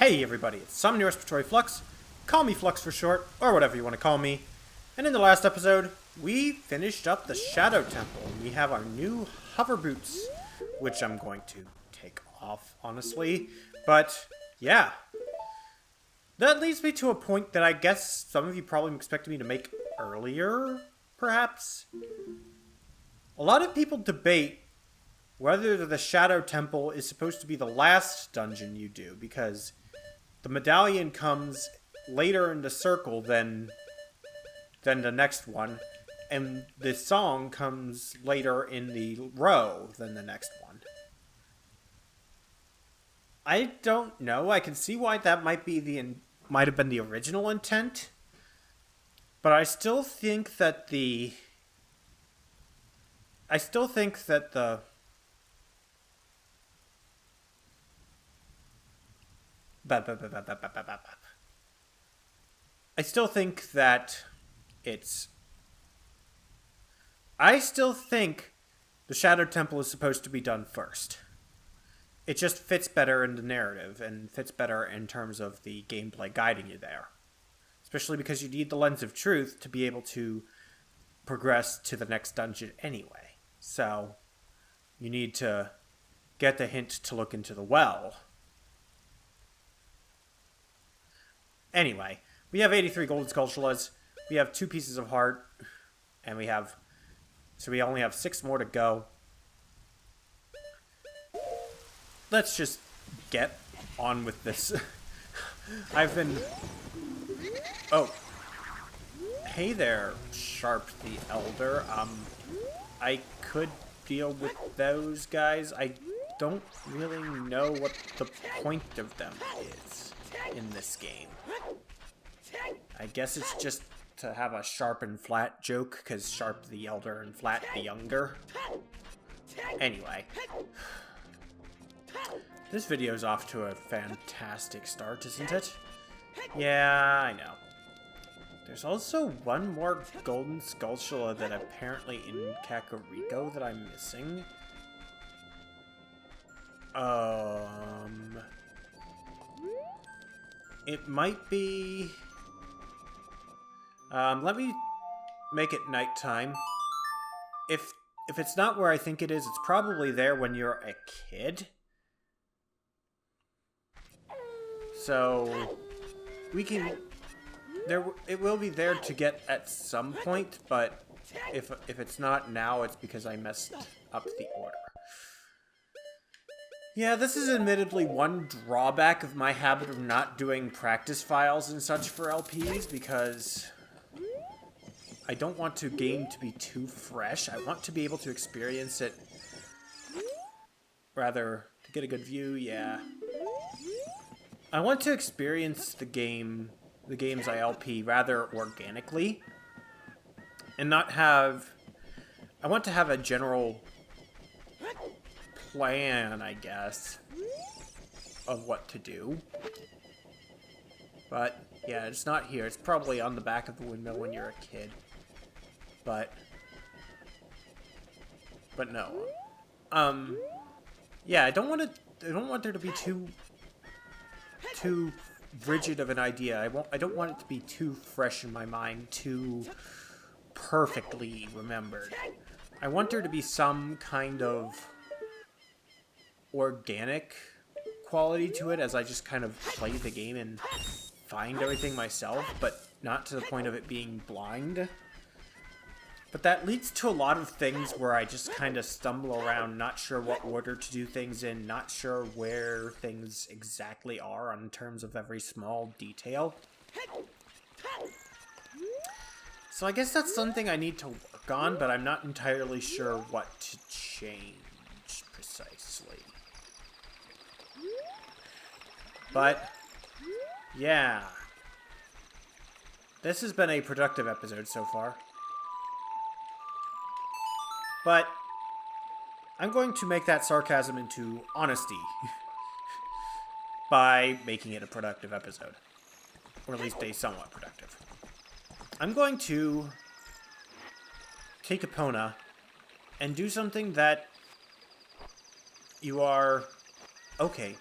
Hey everybody, it's Summoning Respiratory Flux. Call me Flux for short, or whatever you want to call me. And in the last episode, we finished up the Shadow Temple. We have our new hover boots, which I'm going to take off, honestly. But, yeah. That leads me to a point that I guess some of you probably expected me to make earlier, perhaps? A lot of people debate whether the Shadow Temple is supposed to be the last dungeon you do, because the medallion comes later in the circle than the next one, and the song comes later in the row than the next one. I don't know. I can see why that might have been the original intent, but I still think that the I still think that the Shadow Temple is supposed to be done first. It just fits better in the narrative and fits better in terms of the gameplay guiding you there. Especially because you need the Lens of Truth to be able to progress to the next dungeon anyway. So, you need to get the hint to look into the well. Anyway, we have 83 golden Skulltulas, we have 2 pieces of heart, and we only have 6 more to go. Let's just get on with this. Oh. Hey there, Sharp the Elder. I could deal with those guys. I don't really know what the point of them is in this game. I guess it's just to have a Sharp and Flat joke, because Sharp the Elder and Flat the Younger. Anyway. This video's off to a fantastic start, isn't it? Yeah, I know. There's also one more golden Skulltula that apparently in Kakariko that I'm missing. It might be... let me make it nighttime. If it's not where I think it is, it's probably there when you're a kid. So, it will be there to get at some point, but if it's not now, it's because I messed up the order. Yeah, this is admittedly one drawback of my habit of not doing practice files and such for LPs, because I don't want the game to be too fresh. I want to be able to experience it, rather, to get a good view, yeah. I want to experience the games I LP rather organically, and not have... I want to have a general plan, I guess, of what to do. But, yeah, it's not here. It's probably on the back of the windmill when you're a kid. But no. Yeah, I don't want there to be too rigid of an idea. I don't want it to be too fresh in my mind, too perfectly remembered. I want there to be some kind of organic quality to it as I just kind of play the game and find everything myself, but not to the point of it being blind. But that leads to a lot of things where I just kind of stumble around, not sure what order to do things in, not sure where things exactly are in terms of every small detail. So I guess that's something I need to work on, but I'm not entirely sure what to change precisely. But, yeah. This has been a productive episode so far. But I'm going to make that sarcasm into honesty by making it a productive episode. Or at least a somewhat productive. I'm going to take Epona and do something that you are... Okay,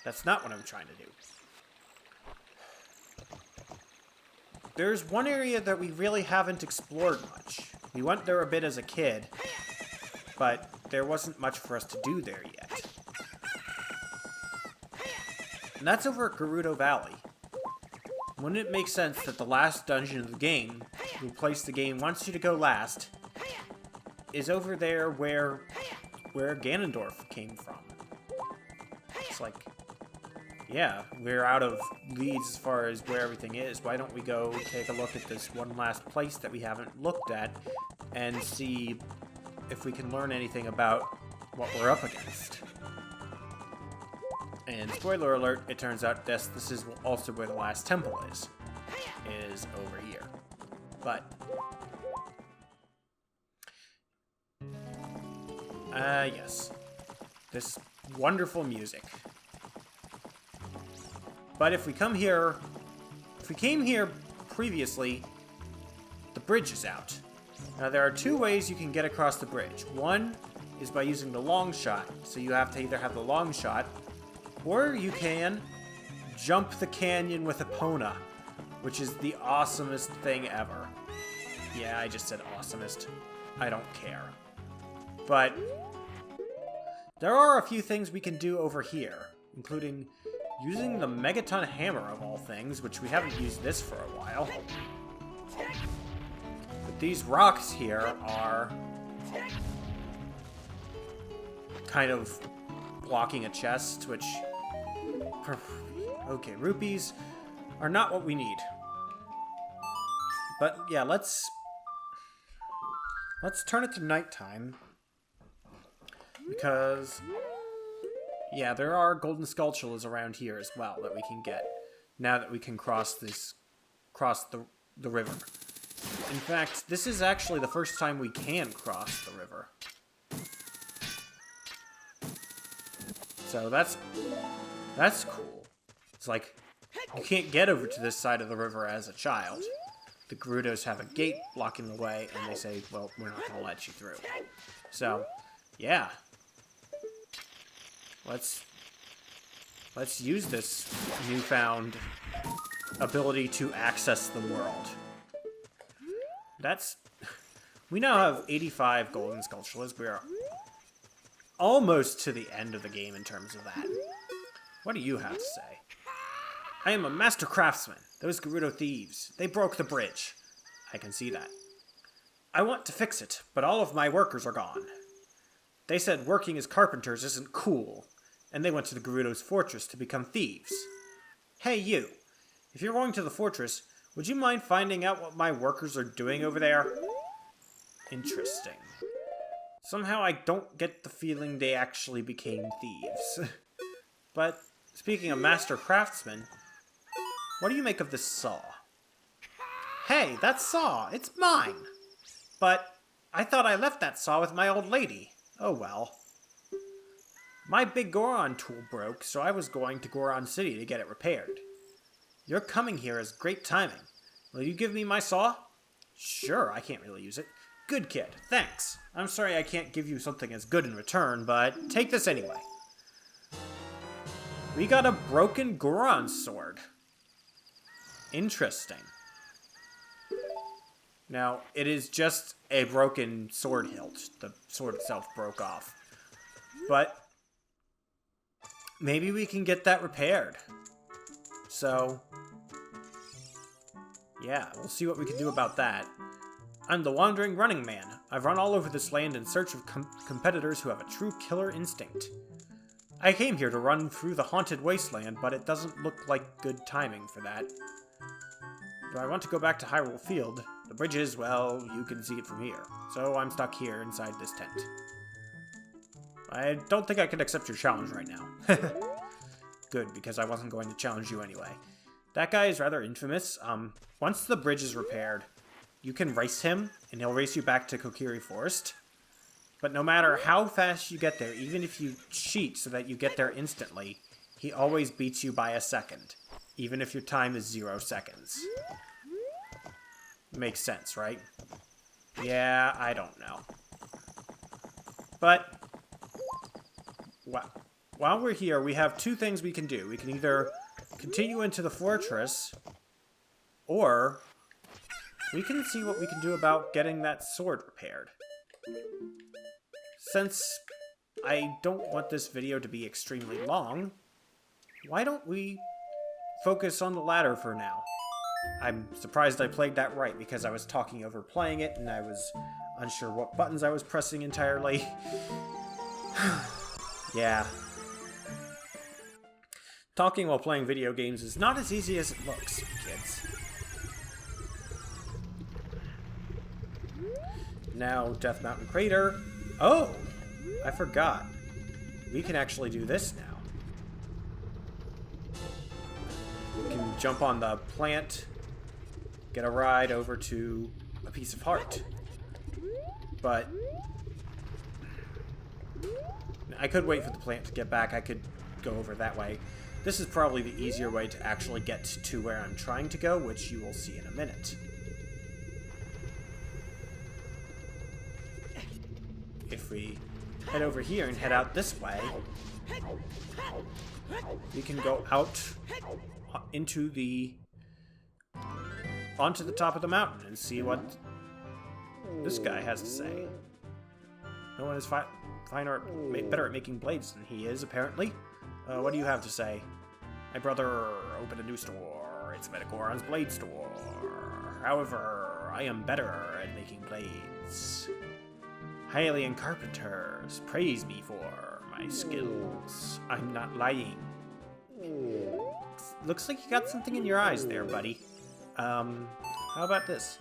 that's not what I'm trying to do. there's one area that we really haven't explored much. We went there a bit as a kid, but there wasn't much for us to do there yet. And that's over at Gerudo Valley. Wouldn't it make sense that the last dungeon of the game, the place the game wants you to go last, is over there where Ganondorf came from? It's like, yeah, we're out of leads as far as where everything is. Why don't we go take a look at this one last place that we haven't looked at and see if we can learn anything about what we're up against. And spoiler alert, it turns out this is also where the last temple is over here. But, yes. This wonderful music. But if we came here previously, the bridge is out. Now there are two ways you can get across the bridge. One is by using the long shot, so you have to either have the long shot, or you can jump the canyon with Epona, which is the awesomest thing ever. Yeah, I just said awesomest. I don't care. But there are a few things we can do over here, including using the Megaton Hammer of all things, which we haven't used this for a while. But these rocks here are kind of blocking a chest, which... Okay, rupees are not what we need. But yeah, let's turn it to nighttime. Because, yeah, there are golden sculptures around here as well that we can get now that we can cross the river. In fact, this is actually the first time we can cross the river. So that's cool. It's like, you can't get over to this side of the river as a child. The Gerudos have a gate blocking the way, and they say, well, we're not going to let you through. So, yeah. Let's use this newfound ability to access the world. We now have 85 golden sculptures. We're almost to the end of the game in terms of that. What do you have to say? I am a master craftsman. Those Gerudo thieves, they broke the bridge. I can see that. I want to fix it, but all of my workers are gone. They said working as carpenters isn't cool, and they went to the Gerudo's fortress to become thieves. Hey you, if you're going to the fortress, would you mind finding out what my workers are doing over there? Interesting. Somehow I don't get the feeling they actually became thieves. But, speaking of master craftsmen, what do you make of this saw? Hey, that saw! It's mine! But, I thought I left that saw with my old lady. Oh well. My big Goron tool broke, so I was going to Goron City to get it repaired. Your coming here is great timing. Will you give me my saw? Sure, I can't really use it. Good kid, thanks. I'm sorry I can't give you something as good in return, but take this anyway. We got a broken Goron sword. Interesting. Now, it is just a broken sword hilt. The sword itself broke off. But maybe we can get that repaired. So, yeah, we'll see what we can do about that. I'm the Wandering Running Man. I've run all over this land in search of competitors who have a true killer instinct. I came here to run through the haunted wasteland, but it doesn't look like good timing for that. Do I want to go back to Hyrule Field? The bridge is, well, you can see it from here. So I'm stuck here inside this tent. I don't think I can accept your challenge right now. Good, because I wasn't going to challenge you anyway. That guy is rather infamous. Once the bridge is repaired, you can race him, and he'll race you back to Kokiri Forest. But no matter how fast you get there, even if you cheat so that you get there instantly, he always beats you by a second, even if your time is 0 seconds. Makes sense, right? Yeah, I don't know. But while we're here, we have two things we can do. We can either continue into the fortress, or we can see what we can do about getting that sword repaired. Since I don't want this video to be extremely long, why don't we focus on the ladder for now? I'm surprised I played that right, because I was talking over playing it, and I was unsure what buttons I was pressing entirely. Yeah. Talking while playing video games is not as easy as it looks, kids. Now, Death Mountain Crater. Oh! I forgot. We can actually do this now. We can jump on the plant, get a ride over to a piece of heart. But I could wait for the plant to get back. I could go over that way. This is probably the easier way to actually get to where I'm trying to go, which you will see in a minute. If we head over here and head out this way, we can go out onto the top of the mountain and see what this guy has to say. No one is better at making blades than he is, apparently. What do you have to say? My brother opened a new store. It's Metagoron's Blade Store. However, I am better at making blades. Hylian carpenters praise me for my skills. I'm not lying. Looks like you got something in your eyes there, buddy. How about this?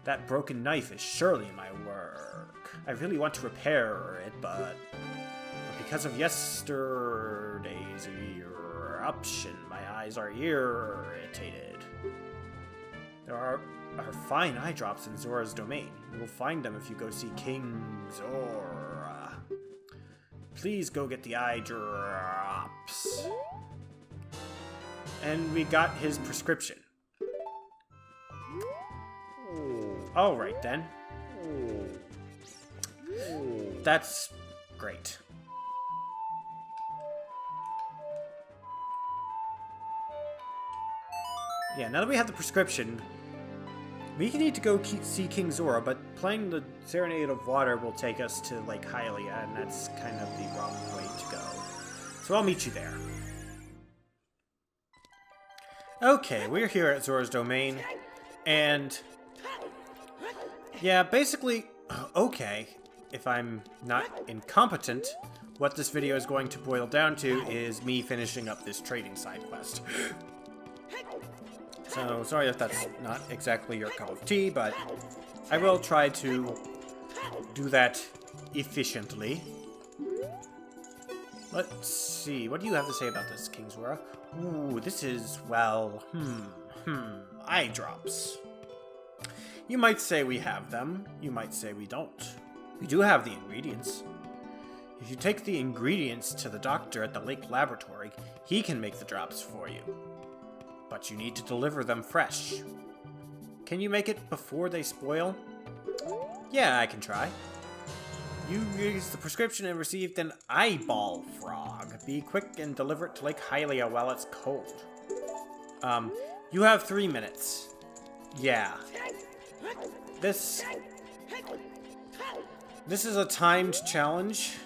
That broken knife is surely my work. I really want to repair it, but because of yesterday's eruption, my eyes are irritated. There are fine eye drops in Zora's domain. You will find them if you go see King Zora. Please go get the eye drops. And we got his prescription. Alright then. That's great. Yeah, now that we have the prescription, we need to go see King Zora, but playing the Serenade of Water will take us to Lake Hylia, and that's kind of the wrong way to go. So I'll meet you there. Okay, we're here at Zora's domain, and yeah, basically, okay, if I'm not incompetent, what this video is going to boil down to is me finishing up this trading side quest. So, sorry if that's not exactly your cup of tea, but I will try to do that efficiently. Let's see, what do you have to say about this, King Zora? Ooh, this is, well, eye drops. You might say we have them, you might say we don't. We do have the ingredients. If you take the ingredients to the doctor at the lake laboratory, he can make the drops for you. But you need to deliver them fresh. Can you make it before they spoil? Yeah, I can try. You used the prescription and received an eyeball frog. Be quick and deliver it to Lake Hylia while it's cold. You have 3 minutes. Yeah. This is a timed challenge.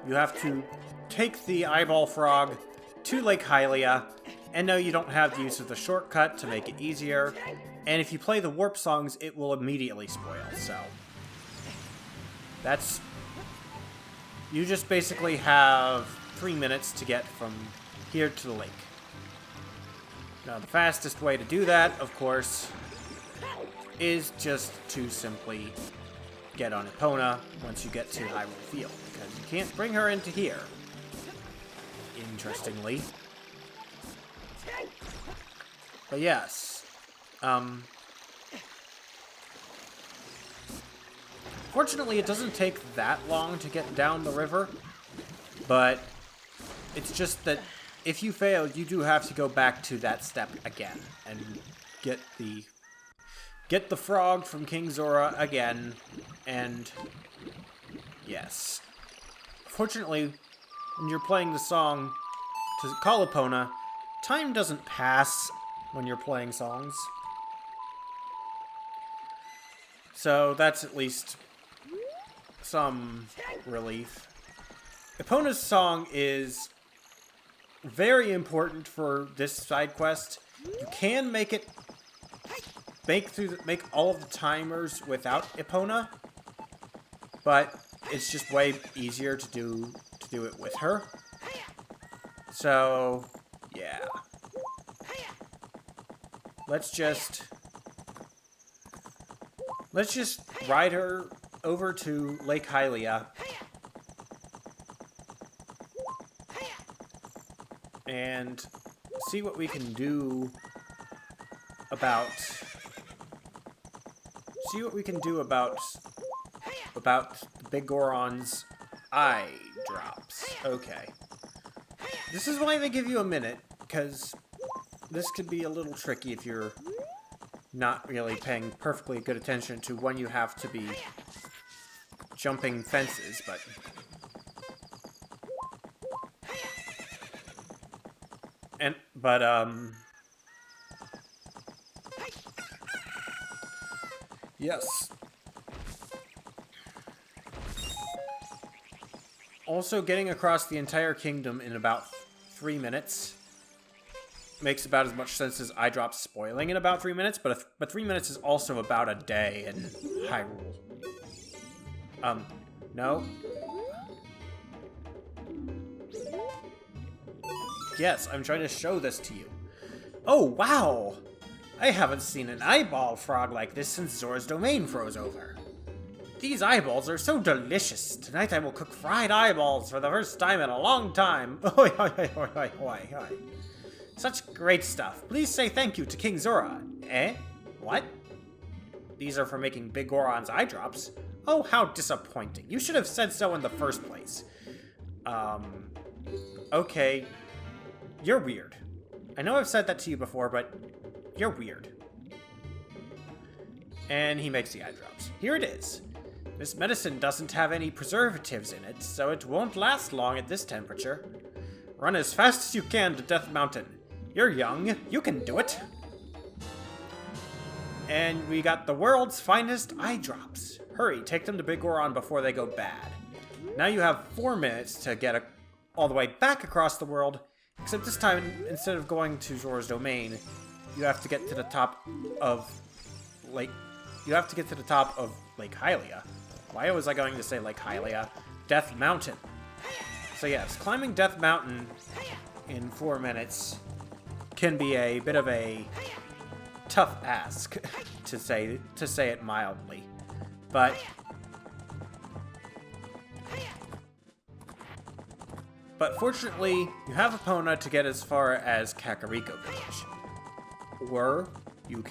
You have to take the eyeball frog to Lake Hylia, and no, you don't have the use of the shortcut to make it easier. And if you play the warp songs, it will immediately spoil, so that's... You just basically have 3 minutes to get from here to the lake. Now, the fastest way to do that, of course, is just to simply get on Epona once you get to Hyrule Field, because you can't bring her into here, interestingly. But yes, fortunately it doesn't take that long to get down the river, but it's just that if you fail, you do have to go back to that step again and get the frog from King Zora again, and yes. Fortunately, when you're playing the song to call Epona, time doesn't pass when you're playing songs. So that's at least some relief. Epona's song is very important for this side quest. You can make it make all of the timers without Epona, but it's just way easier to do it with her. So yeah, let's just ride her over to Lake Hylia and see what we can do about the Big Goron's eye drops. Okay. This is why they give you a minute, because this could be a little tricky if you're not really paying perfectly good attention to when you have to be jumping fences, but... Yes. Also, getting across the entire kingdom in about 3 minutes makes about as much sense as eye drops spoiling in about 3 minutes, but 3 minutes is also about a day in Hyrule. No? Yes, I'm trying to show this to you. Oh, wow! I haven't seen an eyeball frog like this since Zora's domain froze over. These eyeballs are so delicious. Tonight I will cook fried eyeballs for the first time in a long time. Oi, oi, oi, oi, oi, oi, oi. Such great stuff. Please say thank you to King Zora. Eh? What? These are for making Big Goron's eye drops. Oh, how disappointing. You should have said so in the first place. Okay. You're weird. I know I've said that to you before, but you're weird. And he makes the eye drops. Here it is. This medicine doesn't have any preservatives in it, so it won't last long at this temperature. Run as fast as you can to Death Mountain. You're young. You can do it. And we got the world's finest eye drops. Hurry, take them to Big Goron before they go bad. Now you have 4 minutes to get all the way back across the world, except this time, instead of going to Zora's domain, you have to get to the top of Lake Hylia. Why was I going to say Lake Hylia? Death Mountain. So yes, climbing Death Mountain in 4 minutes can be a bit of a tough ask, to say it mildly. But fortunately, you have Epona to get as far as Kakariko Village. Or you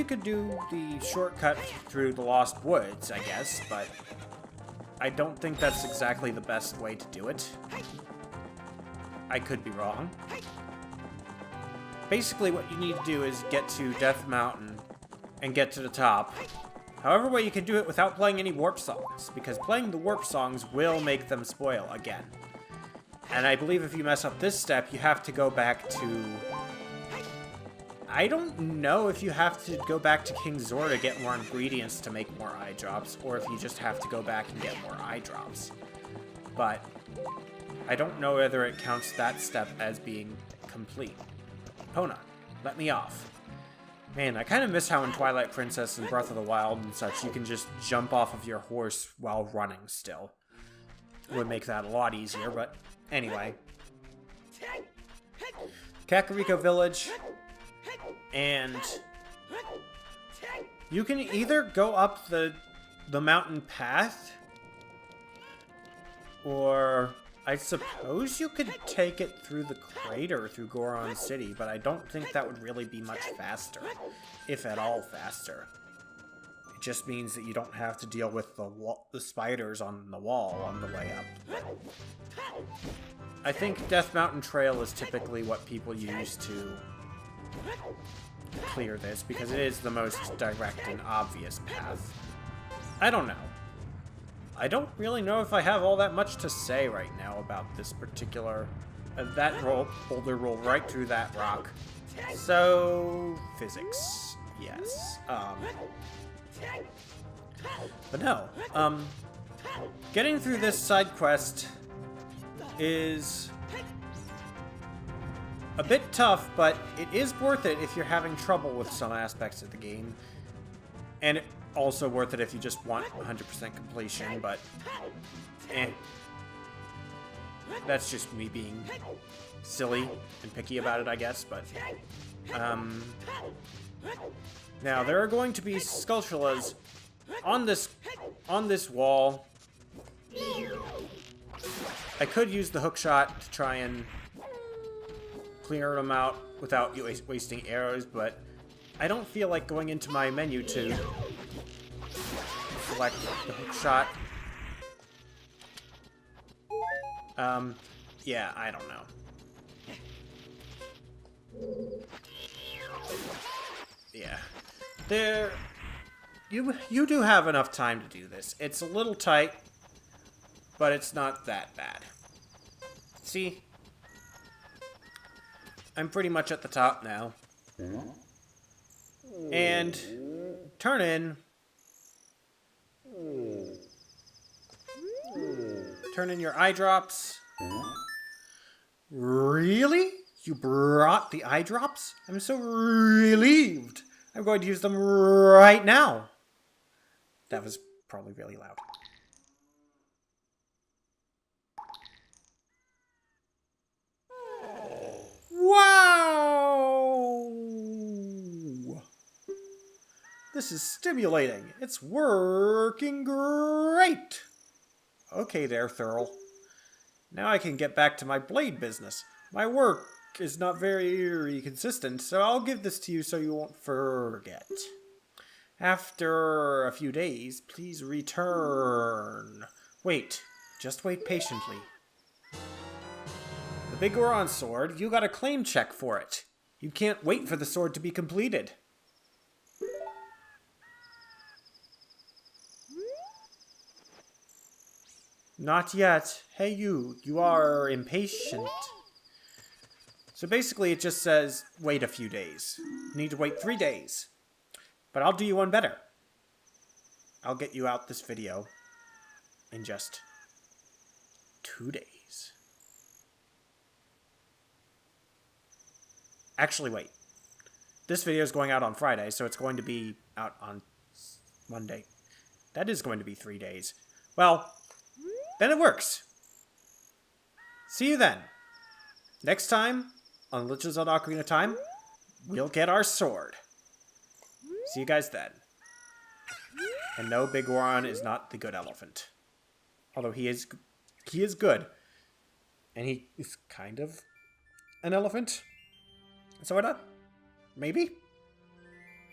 could do the shortcut through the Lost Woods, I guess, but I don't think that's exactly the best way to do it. I could be wrong. Basically, what you need to do is get to Death Mountain and get to the top. However way you can do it without playing any warp songs, because playing the warp songs will make them spoil again. And I believe if you mess up this step, you have to go back to... I don't know if you have to go back to King Zora to get more ingredients to make more eye drops, or if you just have to go back and get more eye drops. But I don't know whether it counts that step as being complete. Epona, let me off. Man, I kind of miss how in Twilight Princess and Breath of the Wild and such, you can just jump off of your horse while running still. It would make that a lot easier, but anyway. Kakariko Village, and you can either go up the mountain path, or I suppose you could take it through the crater through Goron City, but I don't think that would really be much faster, if at all faster. It just means that you don't have to deal with the spiders on the wall on the way up. I think Death Mountain Trail is typically what people use to clear this, because it is the most direct and obvious path. I don't know. I don't really know if I have all that much to say right now about this particular... that boulder rolled right through that rock. So, physics. Yes. But no. Getting through this side quest is a bit tough, but it is worth it if you're having trouble with some aspects of the game. And also worth it if you just want 100% completion, but that's just me being silly and picky about it, I guess, but now there are going to be Skulltulas on this wall. I could use the hook shot to try and clear them out without wasting arrows, but I don't feel like going into my menu to select the hook shot. Yeah, I don't know. Yeah. You do have enough time to do this. It's a little tight, but it's not that bad. See? I'm pretty much at the top now. And turn in. Turn in your eye drops. Really? You brought the eye drops? I'm so relieved. I'm going to use them right now. That was probably really loud. Wow! This is stimulating. It's working great. Okay there, Thurl. Now I can get back to my blade business. My work is not very consistent, so I'll give this to you so you won't forget. After a few days, please return. Wait. Just wait patiently. The Big Goron sword, you got a claim check for it. You can't wait for the sword to be completed. Not yet. Hey you are impatient. So basically it just says, wait a few days. You need to wait 3 days. But I'll do you one better. I'll get you out this video in just 2 days. Actually, wait. This video is going out on Friday, so it's going to be out on Monday. That is going to be 3 days. Well, then it works. See you then. Next time, on Legends of Ocarina Time, we'll get our sword. See you guys then. And no, Big Goron is not the good elephant. Although he is good. And he is kind of an elephant. Sorta? Maybe?